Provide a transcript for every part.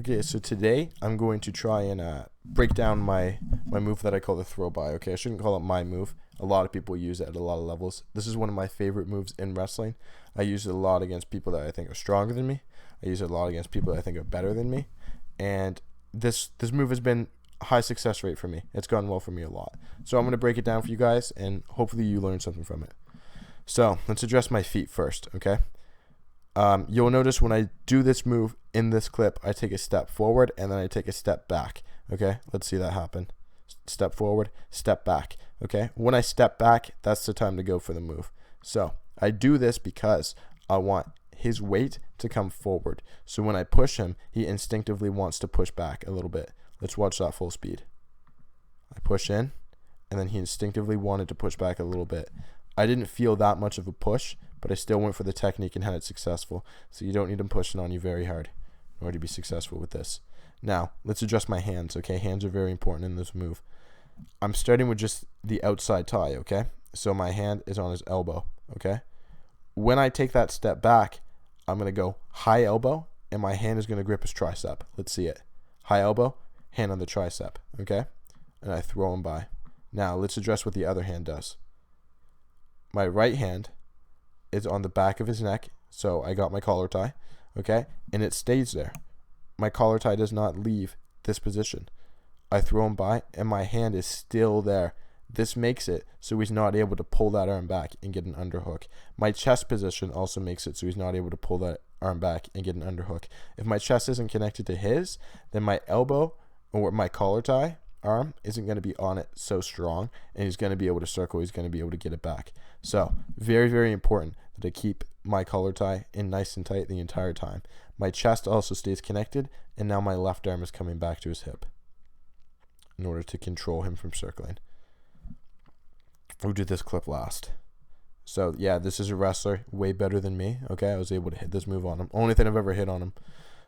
Okay, so today I'm going to try and break down my move that I call the throw by. Okay, I shouldn't call it my move. A lot of people use it at a lot of levels. This is one of my favorite moves in wrestling. I use it a lot against people that I think are stronger than me. I use it a lot against people that I think are better than me. And this move has been a high success rate for me. It's gone well for me a lot. So I'm going to break it down for you guys, and hopefully you learn something from it. So let's address my feet first, okay? You'll notice when I do this move in this clip, I take a step forward and then I take a step back. Okay, let's see that happen. Step forward, step back. Okay, when I step back, that's the time to go for the move. So I do this because I want his weight to come forward. So when I push him, he instinctively wants to push back a little bit. Let's watch that full speed. I push in, and then he instinctively wanted to push back a little bit. I didn't feel that much of a push, but I still went for the technique and had it successful. So you don't need him pushing on you very hard in order to be successful with this. Now, let's adjust my hands, okay? Hands are very important in this move. I'm starting with just the outside tie, okay? So my hand is on his elbow, okay? When I take that step back, I'm going to go high elbow, and my hand is going to grip his tricep. Let's see it. High elbow, hand on the tricep, okay? And I throw him by. Now, let's address what the other hand does. My right hand is on the back of his neck, so I got my collar tie, okay? And it stays there. My collar tie does not leave this position. I throw him by, and my hand is still there. This makes it so he's not able to pull that arm back and get an underhook. My chest position also makes it so he's not able to pull that arm back and get an underhook. If my chest isn't connected to his, then my elbow or my collar tie arm isn't going to be on it so strong, and he's going to be able to circle. He's going to be able to get it back. So very, very important that I keep my collar tie in nice and tight the entire time. My chest also stays connected, and now my left arm is coming back to his hip in order to control him from circling. We'll do this clip last. So yeah, this is a wrestler way better than me. Okay, I was able to hit this move on him. Only thing I've ever hit on him.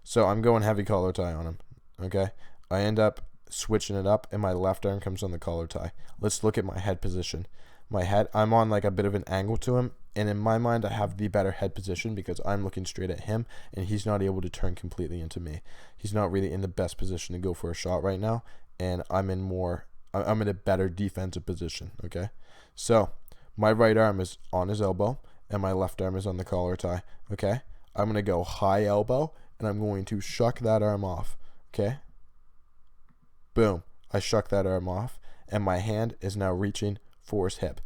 So I'm going heavy collar tie on him. Okay, I end up switching it up, and my left arm comes on the collar tie. Let's look at my head position. My head, I'm on like a bit of an angle to him, and in my mind I have the better head position because I'm looking straight at him, and he's not able to turn completely into me. He's not really in the best position to go for a shot right now, and I'm in a better defensive position. Okay, so my right arm is on his elbow, and my left arm is on the collar tie. Okay, I'm gonna go high elbow, and I'm going to shuck that arm off. Okay, boom, I shuck that arm off, and my hand is now reaching for his hip.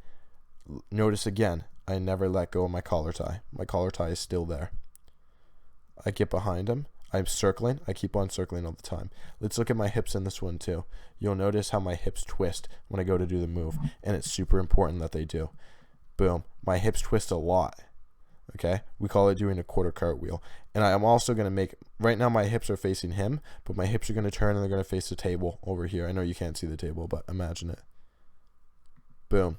Notice again, I never let go of my collar tie. My collar tie is still there. I get behind him. I'm circling. I keep on circling all the time. Let's look at my hips in this one too. You'll notice how my hips twist when I go to do the move, and it's super important that they do. Boom. My hips twist a lot. Okay? We call it doing a quarter cartwheel. And I'm also going to make, right now my hips are facing him, but my hips are going to turn and they're going to face the table over here. I know you can't see the table, but imagine it. Boom.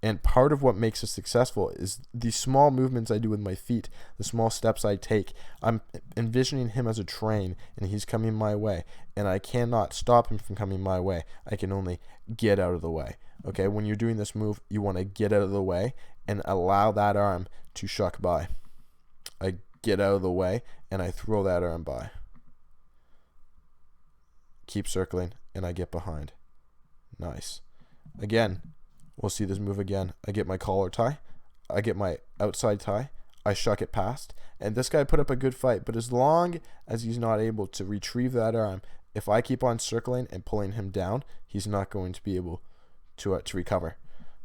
And part of what makes us successful is the small movements I do with my feet, the small steps I take. I'm envisioning him as a train, and he's coming my way, and I cannot stop him from coming my way. I can only get out of the way. Okay, when you're doing this move, you want to get out of the way and allow that arm to shuck by. I get out of the way, and I throw that arm by. Keep circling, and I get behind. Nice. Again, we'll see this move again. I get my collar tie. I get my outside tie. I shuck it past. And this guy put up a good fight. But as long as he's not able to retrieve that arm, if I keep on circling and pulling him down, he's not going to be able to recover.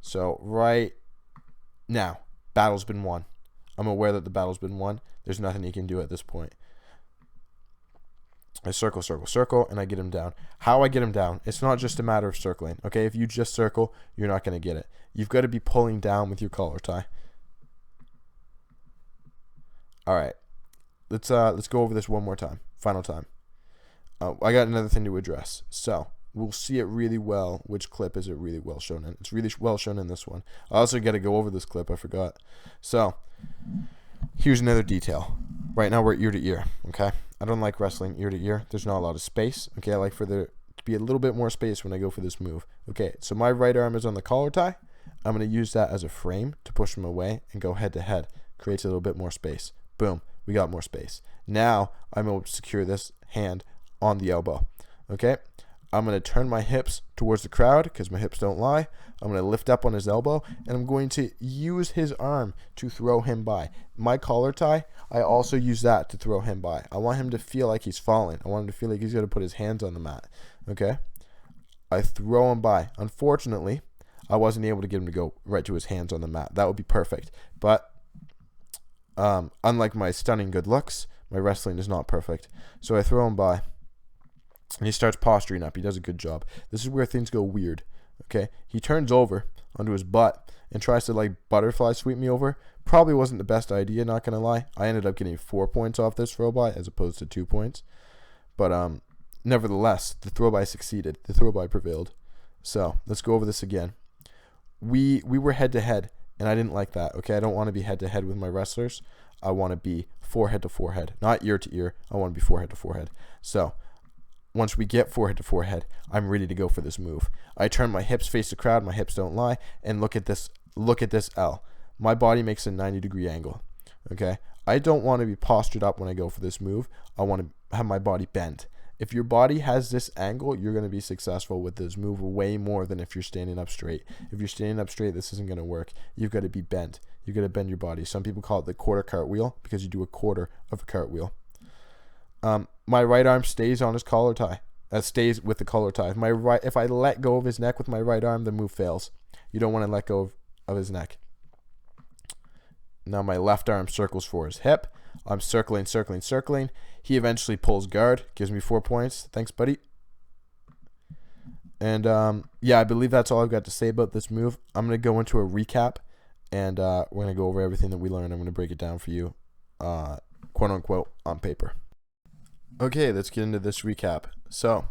So right now, battle's been won. I'm aware that the battle's been won. There's nothing he can do at this point. I circle, circle, circle, and I get him down. How I get him down, it's not just a matter of circling. Okay, if you just circle, you're not going to get it. You've got to be pulling down with your collar tie. All right, let's go over this one more time, final time. I got another thing to address. So we'll see it really well. Which clip is it really well shown in? It's really well shown in this one. I also got to go over this clip. I forgot. So here's another detail. Right now we're ear to ear. Okay. I don't like wrestling ear to ear. There's not a lot of space. Okay, I like for there to be a little bit more space when I go for this move. Okay, so my right arm is on the collar tie. I'm going to use that as a frame to push him away and go head to head. Creates a little bit more space. Boom, we got more space. Now I'm able to secure this hand on the elbow. Okay, I'm going to turn my hips towards the crowd because my hips don't lie. I'm going to lift up on his elbow, and I'm going to use his arm to throw him by. My collar tie, I also use that to throw him by. I want him to feel like he's falling. I want him to feel like he's going to put his hands on the mat. Okay, I throw him by. Unfortunately, I wasn't able to get him to go right to his hands on the mat. That would be perfect. But unlike my stunning good looks, my wrestling is not perfect. So I throw him by, and he starts posturing up. He does a good job. This is where things go weird. Okay, he turns over onto his butt and tries to like butterfly sweep me over. Probably wasn't the best idea, not gonna lie. I ended up getting 4 points off this throw by as opposed to 2 points. But nevertheless, the throw by succeeded. The throw by prevailed. So let's go over this again. We were head to head, and I didn't like that. Okay, I don't want to be head to head with my wrestlers. I want to be forehead to forehead, not ear to ear. I want to be forehead to forehead. So once we get forehead to forehead, I'm ready to go for this move. I turn my hips, face the crowd, my hips don't lie, and look at this L. My body makes a 90-degree angle. Okay? I don't want to be postured up when I go for this move. I want to have my body bent. If your body has this angle, you're going to be successful with this move way more than if you're standing up straight. If you're standing up straight, this isn't going to work. You've got to be bent. You've got to bend your body. Some people call it the quarter cartwheel because you do a quarter of a cartwheel. My right arm stays on his collar tie. Stays with the collar tie. If I let go of his neck with my right arm, the move fails. You don't want to let go of his neck. Now my left arm circles for his hip. I'm circling. He eventually pulls guard, gives me 4 points. Thanks, buddy. And yeah, I believe that's all I've got to say about this move. I'm going to go into a recap, and we're going to go over everything that we learned. I'm going to break it down for you, quote unquote, on paper. Okay, let's get into this recap. So,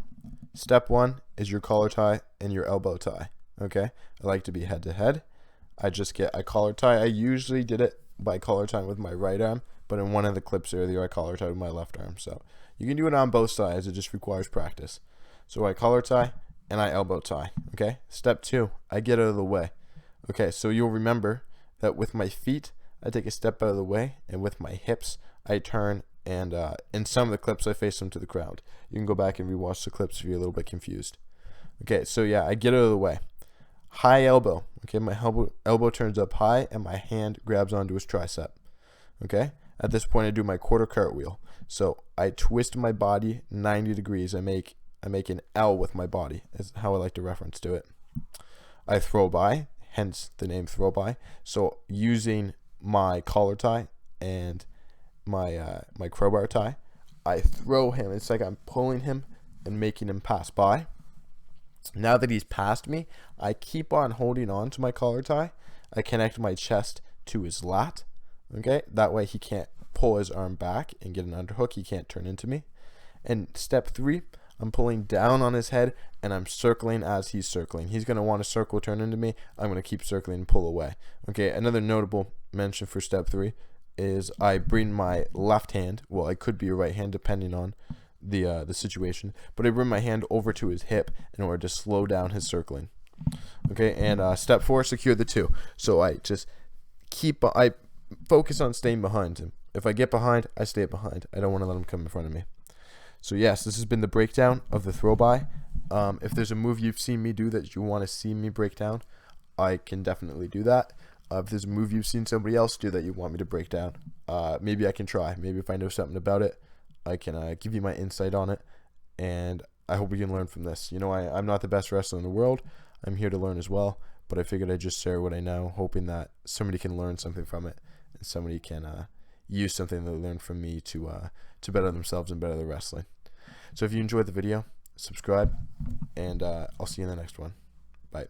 step 1 is your collar tie and your elbow tie. Okay, I like to be head to head. I just get a collar tie. I usually did it by collar tying with my right arm, but in one of the clips earlier, I collar tied with my left arm. So you can do it on both sides. It just requires practice. So I collar tie and I elbow tie. Okay. Step 2, I get out of the way. Okay. So you'll remember that with my feet, I take a step out of the way, and with my hips, I turn. And in some of the clips, I face them to the crowd. You can go back and rewatch the clips if you're a little bit confused. Okay. So yeah, I get out of the way. High elbow. Okay, my elbow turns up high, and my hand grabs onto his tricep. Okay, at this point I do my quarter cartwheel. So I twist my body 90 degrees. I make an L with my body, is how I like to reference to it. I throw by, hence the name throw by. So using my collar tie and my crowbar tie, I throw him. It's like I'm pulling him and making him pass by. Now that he's past me, I keep on holding on to my collar tie. I connect my chest to his lat. Okay, that way he can't pull his arm back and get an underhook. He can't turn into me. And step 3, I'm pulling down on his head, and I'm circling as he's circling. He's going to want to circle, turn into me. I'm going to keep circling and pull away. Okay, another notable mention for step 3 is I bring my left hand. Well, it could be a right hand depending on the situation, but I bring my hand over to his hip in order to slow down his circling. Okay, and step 4, secure the 2. So I just I focus on staying behind him. If I get behind, I stay behind. I don't want to let him come in front of me. So yes, this has been the breakdown of the throw by. If there's a move you've seen me do that you want to see me break down, I can definitely do that. If there's a move you've seen somebody else do that you want me to break down, maybe I can try. Maybe if I know something about it, I can give you my insight on it, and I hope we can learn from this. You know, I'm not the best wrestler in the world. I'm here to learn as well, but I figured I'd just share what I know, hoping that somebody can learn something from it, and somebody can use something they learned from me to better themselves and better their wrestling. So if you enjoyed the video, subscribe, and I'll see you in the next one. Bye.